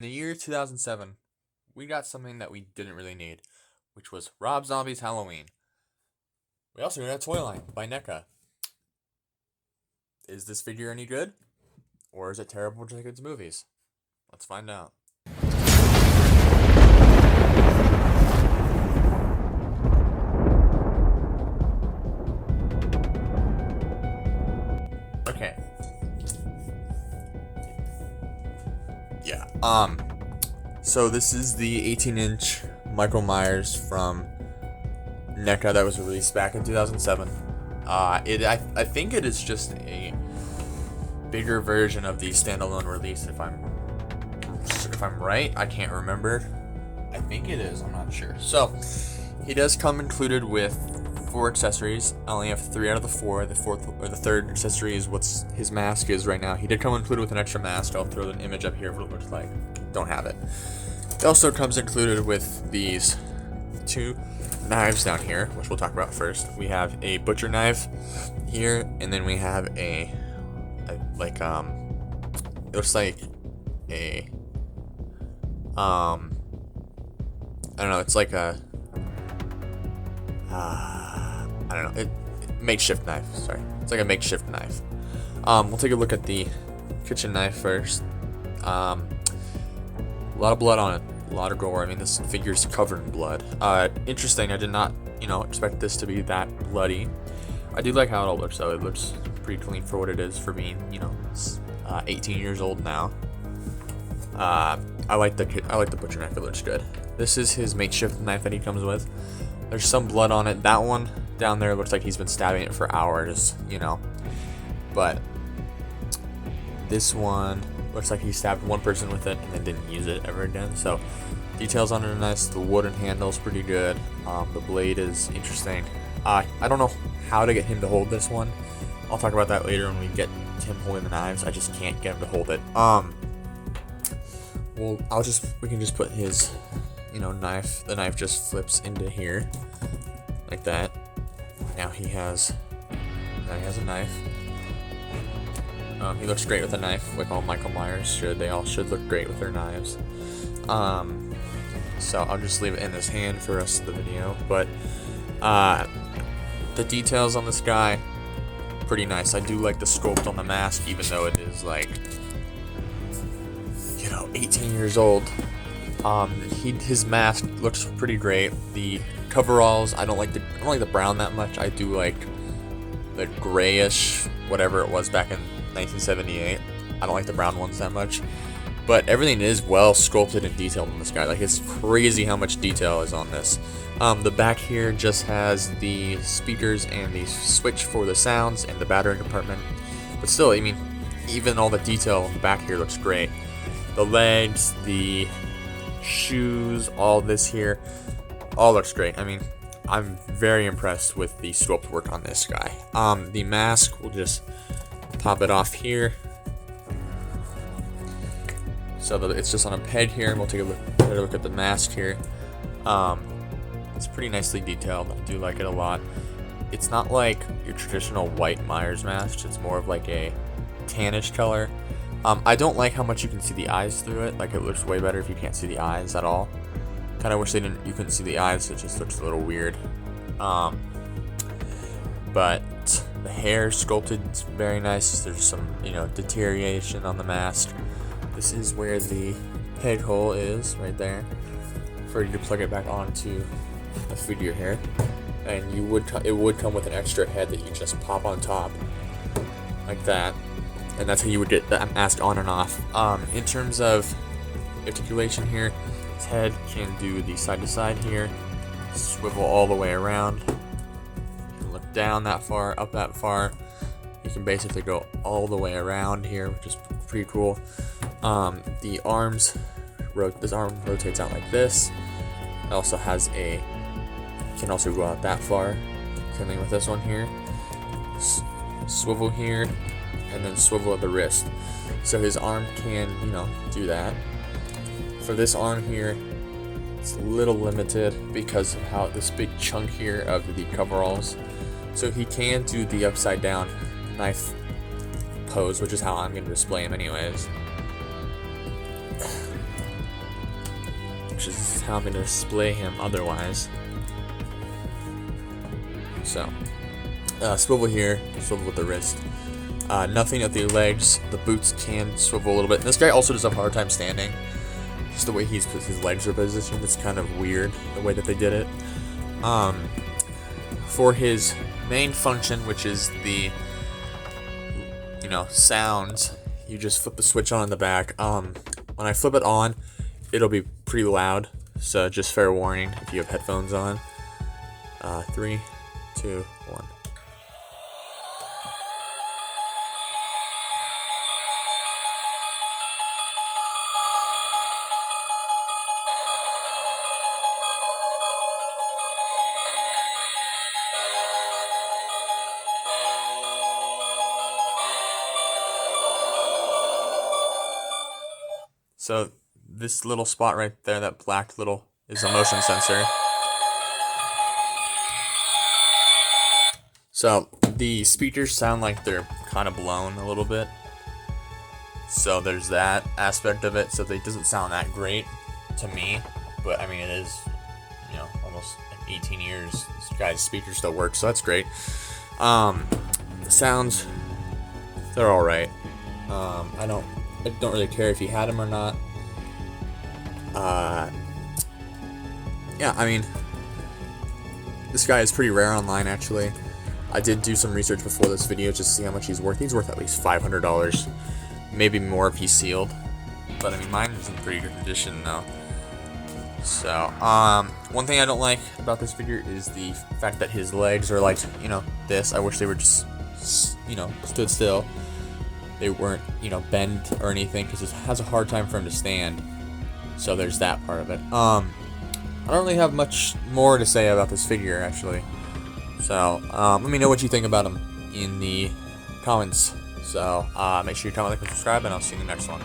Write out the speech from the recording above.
In the year 2007, we got something that we didn't really need, which was Rob Zombie's Halloween. We also got a toy line by NECA. Is this figure any good? Or is it terrible just like its movies? Let's find out. Okay. Yeah. So this is the 18-inch Michael Myers from NECA that was released back in 2007. I think it is just a bigger version of the standalone release. If I'm right, I can't remember. I think it is. I'm not sure. So he does come included with 4 accessories. I only have 3 out of the 4. The fourth or the third accessory is what's his mask is right now. He did come included with an extra mask. I'll throw an image up here of what it looks like. Don't have it. It also comes included with these 2 knives down here, which we'll talk about first. We have a butcher knife here, and then we have it looks like a I don't know, it's like a I don't know, makeshift knife. Sorry, it's like a makeshift knife. We'll take a look at the kitchen knife first. A lot of blood on it. A lot of gore. I mean, this figure's covered in blood. Interesting. I did not, expect this to be that bloody. I do like how it all looks, though. It looks pretty clean for what it is for being, 18 years old now. I like the butcher knife. It looks good. This is his makeshift knife that he comes with. There's some blood on it. That one down there looks like he's been stabbing it for hours, But this one looks like he stabbed one person with it and then didn't use it ever again. So details on it are nice. The wooden handle's pretty good. The blade is interesting. I don't know how to get him to hold this one. I'll talk about that later when we get him holding the knives. I just can't get him to hold it. We can just put his, knife. The knife just flips into here, like that. Now he has a knife. He looks great with a knife, like all Michael Myers should. They all should look great with their knives. So I'll just leave it in his hand for the rest of the video. But the details on this guy, pretty nice. I do like the sculpt on the mask, even though it is like, 18 years old. His mask looks pretty great. The coveralls, I don't like the brown that much. I do like the grayish, whatever it was back in 1978. I don't like the brown ones that much, but everything is well sculpted and detailed on this guy. Like, it's crazy how much detail is on this. The back here just has the speakers and the switch for the sounds and the battery compartment, but still, I mean, even all the detail on the back here looks great. The legs, the shoes, all this here, all looks great. I mean, I'm very impressed with the sculpt work on this guy. The mask, we'll just pop it off here, so that it's just on a peg here, and we'll take a look at the mask here. It's pretty nicely detailed. I do like it a lot. It's not like your traditional white Myers mask. It's more of like a tannish color. I don't like how much you can see the eyes through it. Like, it looks way better if you can't see the eyes at all. Kind of wish you couldn't see the eyes. It just looks a little weird. But the hair sculpted is very nice. There's some, deterioration on the mask. This is where the peg hole is, right there, for you to plug it back onto the figure here. And it would come with an extra head that you just pop on top, like that. And that's how you would get the mask on and off. In terms of articulation here, his head can do the side to side here, swivel all the way around. You can look down that far, up that far. You can basically go all the way around here, which is pretty cool. The arms, this arm rotates out like this. It also has can also go out that far. Same thing with this one here. Swivel here, and then swivel at the wrist. So his arm can, do that. For this arm here, it's a little limited because of how this big chunk here of the coveralls. So he can do the upside down knife pose, which is how I'm going to display him anyways. which is how I'm going to display him otherwise. So, swivel here, swivel with the wrist. Nothing at the legs. The boots can swivel a little bit. And this guy also does have a hard time standing. Just the way his legs are positioned, it's kind of weird the way that they did it. For his main function, which is the sounds, you just flip the switch on in the back. When I flip it on, it'll be pretty loud, so just fair warning if you have headphones on. 3, 2, 1. So this little spot right there, that black little, is a motion sensor. So the speakers sound like they're kind of blown a little bit. So there's that aspect of it. So it doesn't sound that great to me, but I mean it is, almost like 18 years. This guy's speakers still work, so that's great. The sounds, they're all right. I don't really care if you had them or not. Yeah, I mean, this guy is pretty rare online, actually. I did do some research before this video just to see how much he's worth. He's worth at least $500, maybe more if he's sealed. But I mean, mine is in pretty good condition though. So, one thing I don't like about this figure is the fact that his legs are like, this. I wish they were just, stood still. They weren't, bent or anything, because it has a hard time for him to stand. So there's that part of it. I don't really have much more to say about this figure, actually. So, let me know what you think about him in the comments. So, make sure you comment, like, and subscribe, and I'll see you in the next one.